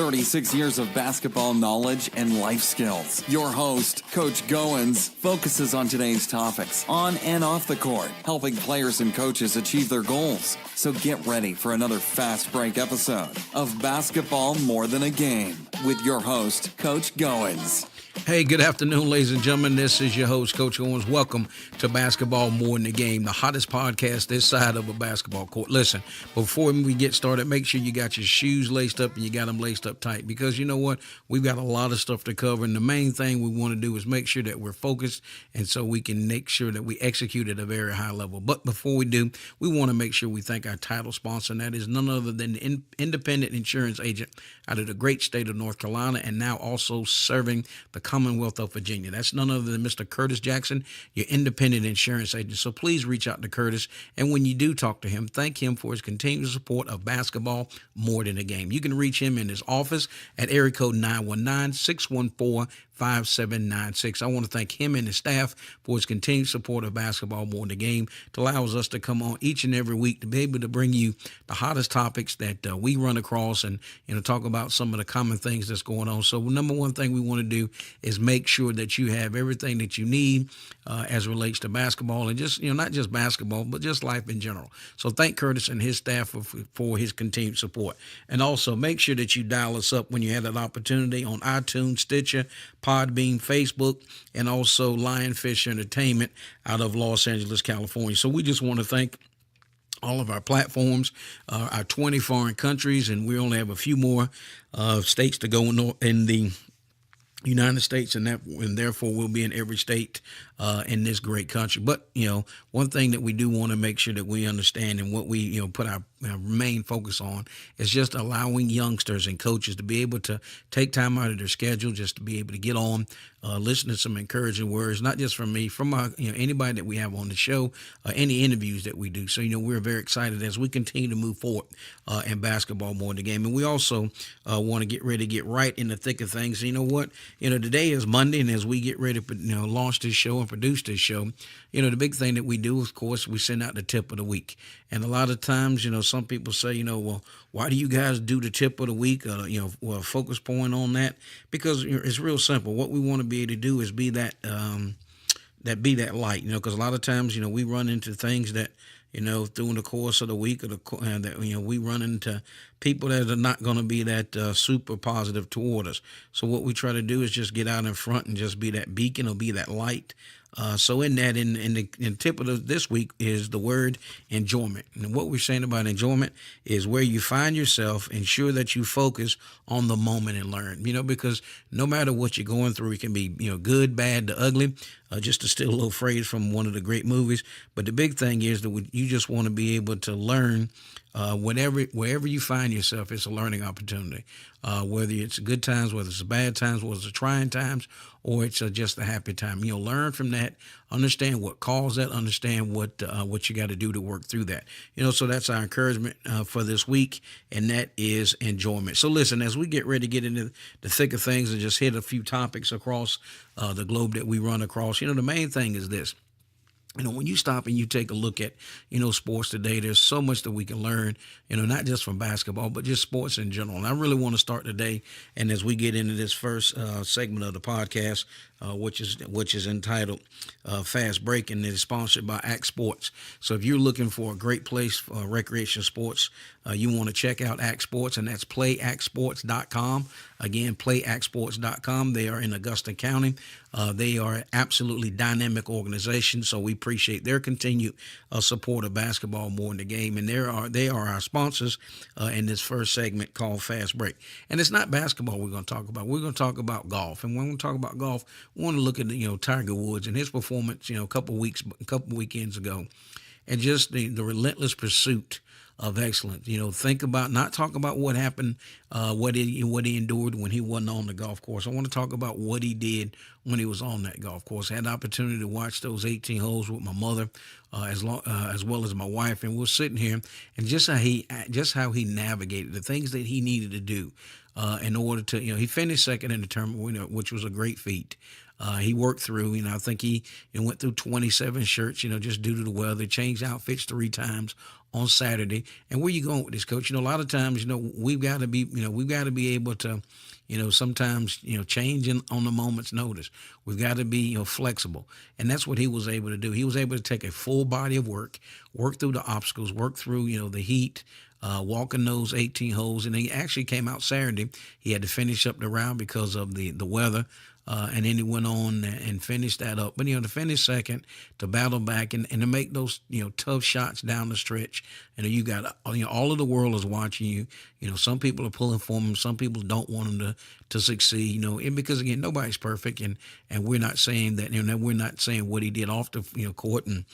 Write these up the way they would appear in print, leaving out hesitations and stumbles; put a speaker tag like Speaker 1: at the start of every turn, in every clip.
Speaker 1: 36 years of basketball knowledge and life skills. Your host, Coach Goins, focuses on today's topics on and off the court, helping players and coaches achieve their goals. So get ready for another fast break episode of Basketball More Than a Game with your host, Coach Goins.
Speaker 2: Hey, good afternoon, ladies and gentlemen. This is your host, Coach Owens. Welcome to Basketball More Than a Game, the hottest podcast this side of a basketball court. Listen, before we get started, make sure you got your shoes laced up and you got them laced up tight, because you know what? We've got a lot of stuff to cover, and the main thing we want to do is make sure that we're focused, and so we can make sure that we execute at a very high level. But before we do, we want to make sure we thank our title sponsor, and that is none other than the independent insurance agent out of the great state of North Carolina, and now also serving the Commonwealth of Virginia. That's none other than Mr. Curtis Jackson, your independent insurance agent. So please reach out to Curtis, and when you do talk to him, thank him for his continued support of Basketball More Than a Game. You can reach him in his office at area code 919-614-5796. I want to thank him and his staff for his continued support of Basketball More Than a Game. It allows us to come on each and every week to be able to bring you the hottest topics that we run across, and talk about some of the common things that's going on. So number one thing we want to do is make sure that you have everything that you need as it relates to basketball, and just not just basketball, but just life in general. So thank Curtis and his staff for his continued support. And also make sure that you dial us up when you have that opportunity on iTunes, Stitcher, Podbean, Facebook, and also Lionfish Entertainment out of Los Angeles, California. So we just want to thank all of our platforms, our 20 foreign countries, and we only have a few more states to go in the United States, and therefore we'll be in every state in this great country. But one thing that we do want to make sure that we understand, and what we put our main focus on, is just allowing youngsters and coaches to be able to take time out of their schedule just to be able to get on, listen to some encouraging words, not just from me, from anybody that we have on the show, any interviews that we do. So we're very excited as we continue to move forward in Basketball More Than a Game, and we also want to get ready to get right in the thick of things. You know what? Today is Monday, and as we get ready to launch this show and produce this show, the big thing that we do, of course, we send out the tip of the week. And a lot of times, some people say, well, why do you guys do the tip of the week? Focus point on that, because it's real simple. What we want to be able to do is be that light, because a lot of times, we run into things that, through the course of the week, or that we run into people that are not going to be that super positive toward us. So what we try to do is just get out in front and just be that beacon, or be that light. So in the tip of this week is the word enjoyment. And what we're saying about enjoyment is where you find yourself, ensure that you focus on the moment and learn, because no matter what you're going through, it can be, good, bad, to ugly, just to steal a little phrase from one of the great movies. But the big thing is that you just want to be able to learn. Wherever you find yourself, it's a learning opportunity. Whether it's good times, whether it's bad times, whether it's trying times, or it's just a happy time. Learn from that, understand what caused that, understand what you got to do to work through that. So that's our encouragement for this week, and that is enjoyment. So listen, as we get ready to get into the thick of things and just hit a few topics across the globe that we run across, the main thing is this. When you stop and you take a look at, sports today, there's so much that we can learn, not just from basketball, but just sports in general. And I really want to start today, and as we get into this first segment of the podcast, which is entitled Fast Break, and it is sponsored by Act Sports. So if you're looking for a great place for recreation sports, you want to check out Act Sports, and that's playactsports.com. Again, playactsports.com. They are in Augusta County. They are an absolutely dynamic organization, so we appreciate their continued support of Basketball More Than a Game, and they are our sponsors in this first segment called Fast Break. And it's not basketball we're going to talk about. We're going to talk about golf, and when we talk about golf, we want to look at Tiger Woods and his performance a couple weekends ago, and just the relentless pursuit of excellence. Talk about what happened, what he endured when he wasn't on the golf course. I want to talk about what he did when he was on that golf course. I had the opportunity to watch those 18 holes with my mother, as well as my wife, and we're sitting here, and just how he navigated the things that he needed to do in order to, he finished second in the tournament, which was a great feat. He worked through, I think he went through 27 shirts, just due to the weather, changed outfits 3 times on Saturday. And where you going with this, Coach? A lot of times, we've got to be able to, sometimes, changing on the moment's notice. We've got to be, flexible. And that's what he was able to do. He was able to take a full body of work through the obstacles, work through, the heat, walking those 18 holes. And he actually came out Saturday. He had to finish up the round because of the weather. And then he went on and finished that up. But, to finish second, to battle back and to make those, tough shots down the stretch. You got, all of the world is watching you. Some people are pulling for him. Some people don't want him to succeed, and because, again, nobody's perfect. And we're not saying that, we're not saying what he did off the, court. And,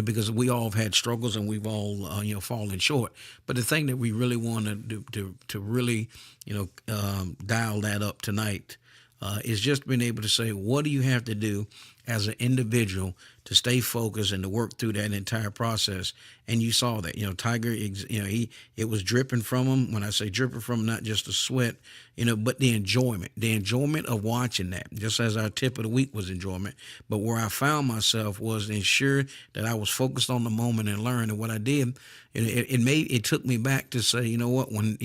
Speaker 2: because we all have had struggles and we've all, fallen short. But the thing that we really want to do to really, dial that up tonight is just being able to say, what do you have to do as an individual to stay focused and to work through that entire process? And you saw that, Tiger, it was dripping from him. When I say dripping from him, not just the sweat, but the enjoyment of watching that, just as our tip of the week was enjoyment. But where I found myself was to ensure that I was focused on the moment and learn. And what I did, it took me back to say, what, when,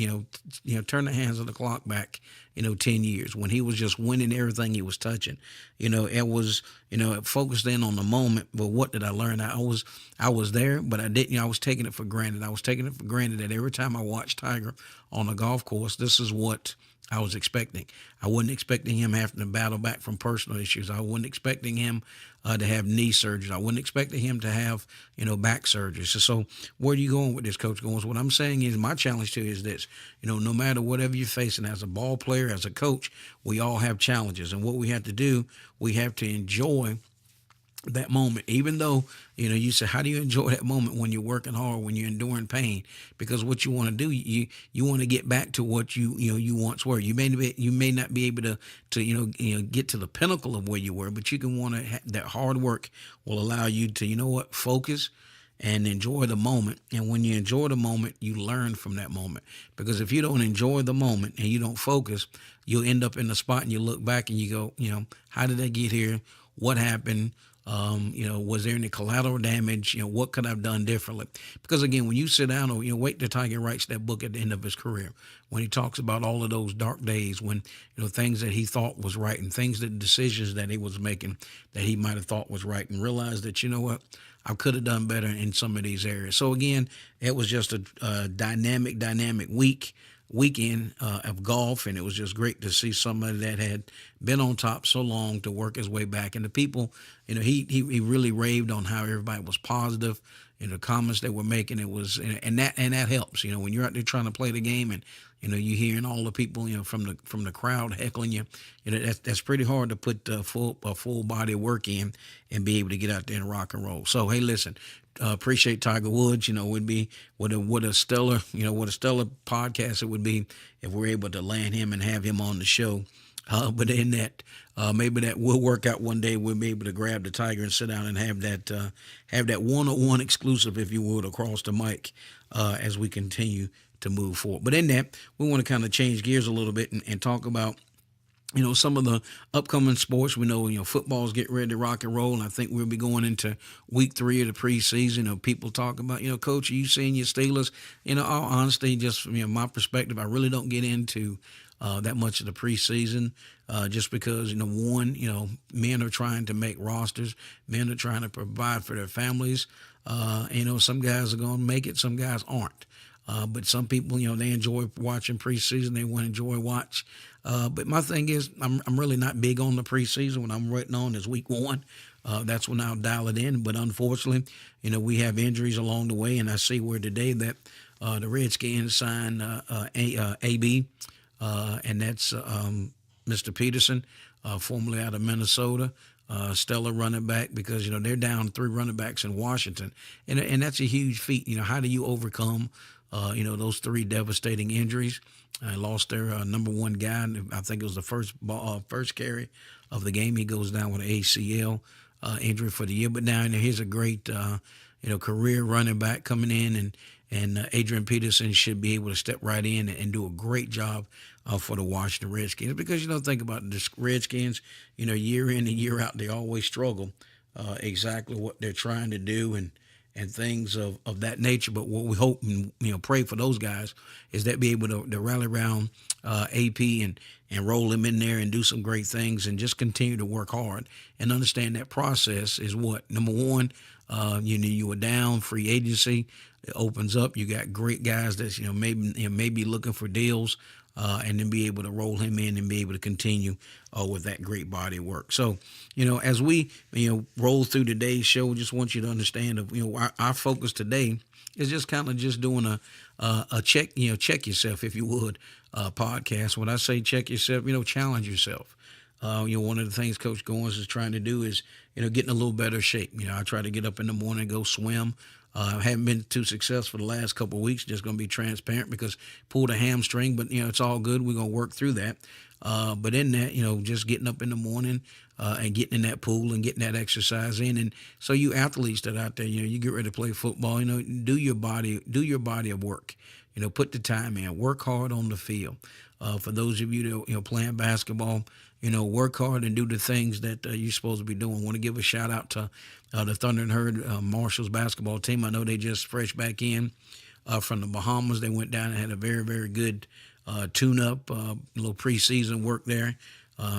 Speaker 2: turn the hands of the clock back, 10 years, when he was just winning everything he was touching. It was, it focused in on the moment. But what did I learn? I was there, but I didn't, I was taking it for granted. I was taking it for granted that every time I watched Tiger on a golf course, this is what I was expecting. I wasn't expecting him having to battle back from personal issues. I wasn't expecting him to have knee surgeries. I wasn't expecting him to have, back surgeries. So where are you going with this, Coach Goins? What I'm saying is, my challenge to you is this, no matter whatever you're facing as a ball player, as a coach, we all have challenges. And what we have to do, we have to enjoy that moment, even though, you say, how do you enjoy that moment when you're working hard, when you're enduring pain? Because what you want to do, you want to get back to what you once were. You may not be able to get to the pinnacle of where you were, but you can want to, that hard work will allow you to, focus and enjoy the moment. And when you enjoy the moment, you learn from that moment. Because if you don't enjoy the moment and you don't focus, you'll end up in the spot and you look back and you go, how did I get here? What happened? Was there any collateral damage? What could I have done differently? Because again, when you sit down or, wait till Tiger writes that book at the end of his career, when he talks about all of those dark days, when, things that he thought was right and decisions that he was making that he might have thought was right, and realize that, what, I could have done better in some of these areas. So again, it was just a dynamic weekend of golf, and it was just great to see somebody that had been on top so long to work his way back. And the people, he really raved on how everybody was positive. The comments they were making, it was, and that helps. When you're out there trying to play the game, and you're hearing all the people, from the crowd heckling you. That's pretty hard to put a full body of work in and be able to get out there and rock and roll. So hey, listen. Appreciate Tiger Woods. Would be what a stellar podcast it would be if we're able to land him and have him on the show. But in that, maybe that will work out one day. We'll be able to grab the Tiger and sit down and have that one-on-one exclusive, if you would, across the mic as we continue to move forward. But in that, we want to kind of change gears a little bit and talk about some of the upcoming sports. We know, football's getting ready to rock and roll. And I think we'll be going into week 3 of the preseason. People talk about, Coach, are you seeing your Steelers? All honesty, just from my perspective, I really don't get into that much of the preseason just because, men are trying to make rosters. Men are trying to provide for their families. Some guys are going to make it. Some guys aren't. But some people, they enjoy watching preseason. They want to enjoy watch. But my thing is, I'm really not big on the preseason. When I'm waiting on is week 1. That's when I'll dial it in. But unfortunately, we have injuries along the way. And I see where today that the Redskins signed AB, and that's Mr. Peterson, formerly out of Minnesota. Stellar running back, because they're down 3 running backs in Washington, and that's a huge feat. How do you overcome those 3 devastating injuries? Lost their number 1 guy. I think it was the first carry of the game. He goes down with an ACL injury for the year. But now here's a great career running back coming in, and Adrian Peterson should be able to step right in and do a great job for the Washington Redskins, because think about the Redskins, year in and year out, they always struggle exactly what they're trying to do, and things of that nature. But what we hope and pray for those guys is that be able to rally around AP and roll him in there and do some great things and just continue to work hard and understand that process is what number one. You were down free agency. It opens up. You got great guys that's maybe looking for deals, and then be able to roll him in and be able to continue with that great body of work. So, as we roll through today's show, just want you to understand our focus today is just kind of just doing a check check yourself, if you would, podcast. When I say check yourself, challenge yourself. One of the things Coach Goins is trying to do is, get in a little better shape. I try to get up in the morning, go swim. Haven't been too successful the last couple of weeks. Just going to be transparent because pulled a hamstring, but it's all good. We're going to work through that. But in that, just getting up in the morning and getting in that pool and getting that exercise in. And so you athletes that out there, you get ready to play football. Do your body of work. Put the time in. Work hard on the field. For those of you that playing basketball, work hard and do the things that you're supposed to be doing. I want to give a shout out to the Thunder and Herd Marshall's basketball team. I know they just fresh back in from the Bahamas. They went down and had a very, very good tune-up, little preseason work there.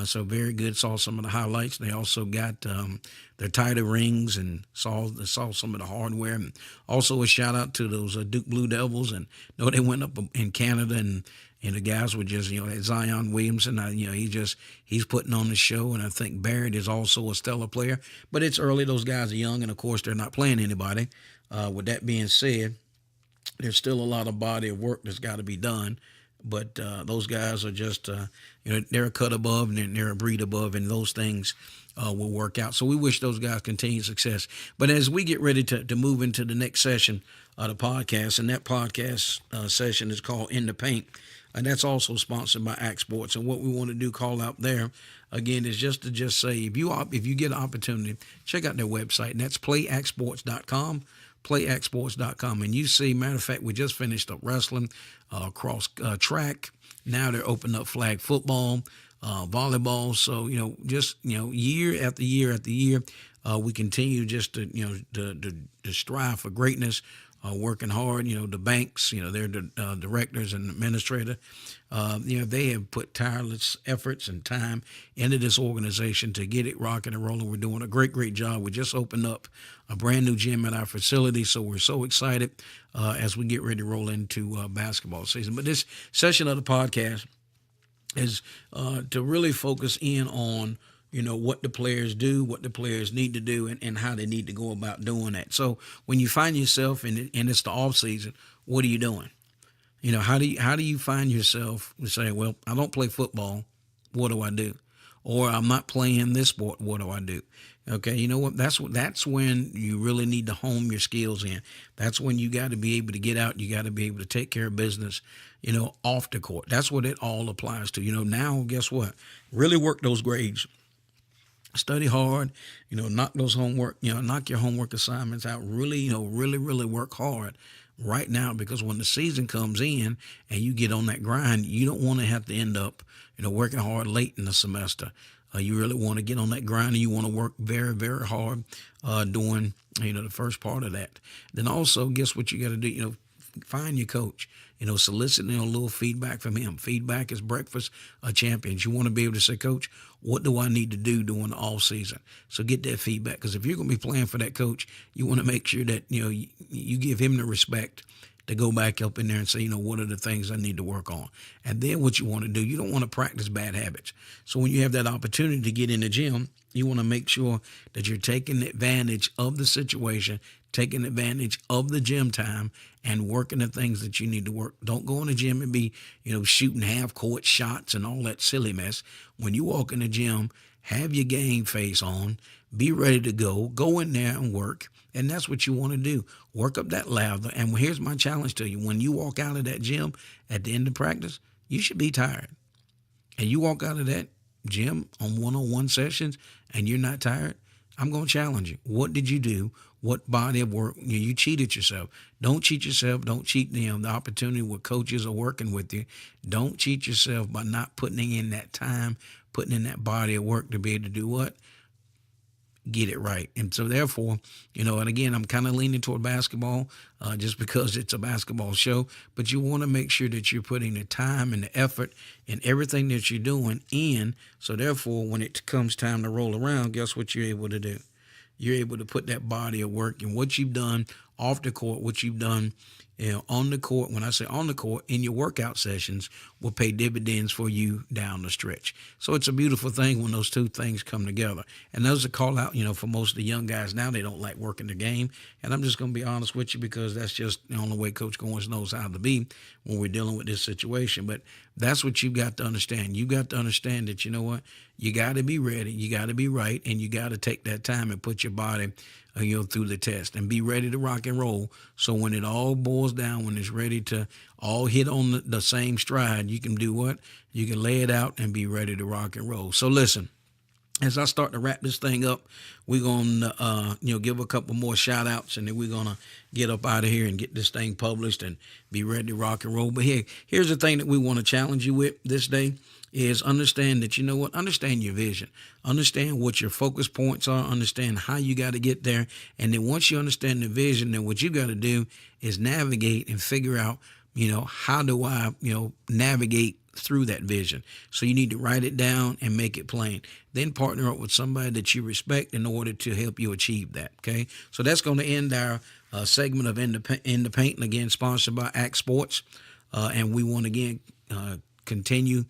Speaker 2: So very good. Saw some of the highlights. They also got their title rings and saw some of the hardware. And also a shout out to those Duke Blue Devils. And they went up in Canada and the guys were just, Zion Williamson, he's putting on the show. And I think Barrett is also a stellar player. But it's early. Those guys are young. And, of course, they're not playing anybody. With that being said, there's still a lot of body of work that's got to be done. But those guys are just, they're a cut above and they're a breed above, and those things will work out. So we wish those guys continued success. But as we get ready to move into the next session of the podcast, and that podcast session is called In the Paint, and that's also sponsored by Act Sports. And what we want to do, call out there, again, is just to say, if you get an opportunity, check out their website, and that's playactsports.com. playactsports.com. And you see, matter of fact, we just finished up wrestling, cross track. Now they're opening up flag football, volleyball. So, year after year after year, we continue just to strive for greatness, working hard. The banks, they're the directors and administrator. They have put tireless efforts and time into this organization to get it rocking and rolling. We're doing a great job. We just opened up a brand new gym at our facility, so we're so excited as we get ready to roll into basketball season. But this session of the podcast is to really focus in on what the players do, what the players need to do, and how they need to go about doing that. So when you find yourself and it's the off season, what are you doing? How do you find yourself saying, well, I don't play football, what do I do? Or I'm not playing this sport, what do I do? Okay, you know what? That's when you really need to hone your skills in. That's when you got to be able to get out. You got to be able to take care of business, off the court. That's what it all applies to. Now, guess what? Really work those grades. Study hard, knock your homework assignments out. Really, really work hard right now, because when the season comes in and you get on that grind, you don't want to have to end up, working hard late in the semester. You really want to get on that grind, and you want to work very, very hard during, the first part of that. Then also, guess what you got to do? Find your coach. Solicit a little feedback from him. Feedback is breakfast of champions. You want to be able to say, Coach, what do I need to do during the off season? So get that feedback, because if you're going to be playing for that coach, you want to make sure that you give him the respect to go back up in there and say, what are the things I need to work on? And then what you want to do, you don't want to practice bad habits. So when you have that opportunity to get in the gym, you want to make sure that you're taking advantage of the situation, taking advantage of the gym time, and working the things that you need to work. Don't go in the gym and be, shooting half-court shots and all that silly mess. When you walk in the gym, have your game face on, be ready to go in there and work. And that's what you want to do. Work up that lather. And here's my challenge to you. When you walk out of that gym at the end of practice, you should be tired. And you walk out of that gym on one-on-one sessions and you're not tired, I'm going to challenge you. What did you do? What body of work? You cheated yourself. Don't cheat yourself. Don't cheat the opportunity where coaches are working with you. Don't cheat yourself by not putting in that time, putting in that body of work to be able to do what? Get it right. And so therefore, and again, I'm kind of leaning toward basketball just because it's a basketball show, but you want to make sure that you're putting the time and the effort and everything that you're doing in. So therefore, when it comes time to roll around, guess what you're able to do? You're able to put that body of work and what you've done off the court, what you've done on the court. When I say on the court, in your workout sessions will pay dividends for you down the stretch. So it's a beautiful thing when those two things come together. And those are call out, for most of the young guys now, they don't like working the game. And I'm just going to be honest with you because that's just the only way Coach Goins knows how to be when we're dealing with this situation. But that's what you got to understand. You got to understand that, you got to be ready, you got to be right, and you got to take that time and put your body through the test and be ready to rock and roll. So when it all boils down, when it's ready to all hit on the same stride, you can do what? You can lay it out and be ready to rock and roll. So listen, as I start to wrap this thing up, we're going to, give a couple more shout outs and then we're going to get up out of here and get this thing published and be ready to rock and roll. But here's the thing that we want to challenge you with this day is understand that, understand your vision, understand what your focus points are, understand how you got to get there. And then once you understand the vision, then what you got to do is navigate and figure out, how do I, navigate through that vision. So you need to write it down and make it plain. Then partner up with somebody that you respect in order to help you achieve that. Okay. So that's going to end our segment of In the Paint, and again, sponsored by Act Sports. And we want to again continue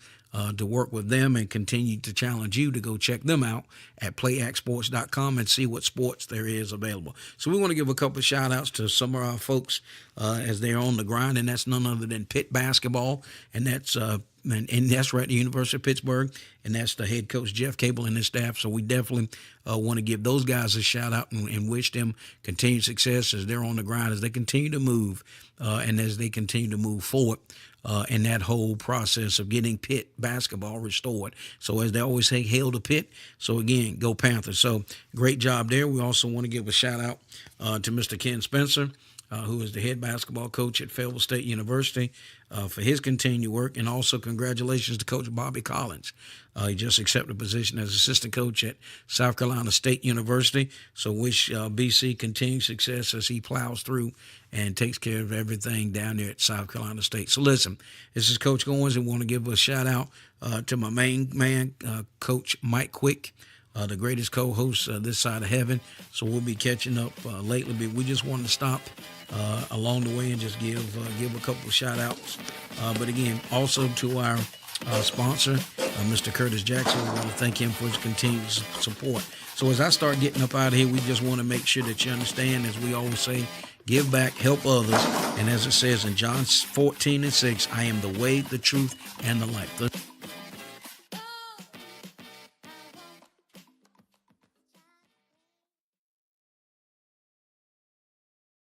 Speaker 2: to work with them and continue to challenge you to go check them out at playactsports.com and see what sports there is available. So we want to give a couple of shout outs to some of our folks as they're on the grind, and that's none other than Pitt basketball, and that's that's right at the University of Pittsburgh, and that's the head coach Jeff Cable and his staff. So we definitely want to give those guys a shout out and wish them continued success as they're on the grind, as they continue to move and as they continue to move forward in that whole process of getting Pitt basketball restored. So as they always say, hail to Pitt. So again, go Panthers. So great job there. We also want to give a shout out to Mr. Ken Spencer, who is the head basketball coach at Fayetteville State University, for his continued work. And also congratulations to Coach Bobby Collins. He just accepted a position as assistant coach at South Carolina State University. So wish BC continued success as he plows through and takes care of everything down there at South Carolina State. So listen, this is Coach Goins, and want to give a shout out to my main man, Coach Mike Quick, the greatest co-host this side of heaven. So we'll be catching up lately, but we just wanted to stop along the way and just give a couple of shout outs. But again, also to our sponsor, Mr. Curtis Jackson, we want to thank him for his continued support. So as I start getting up out of here, we just want to make sure that you understand, as we always say, give back, help others. And as it says in John 14:6, I am the way, the truth, and the life.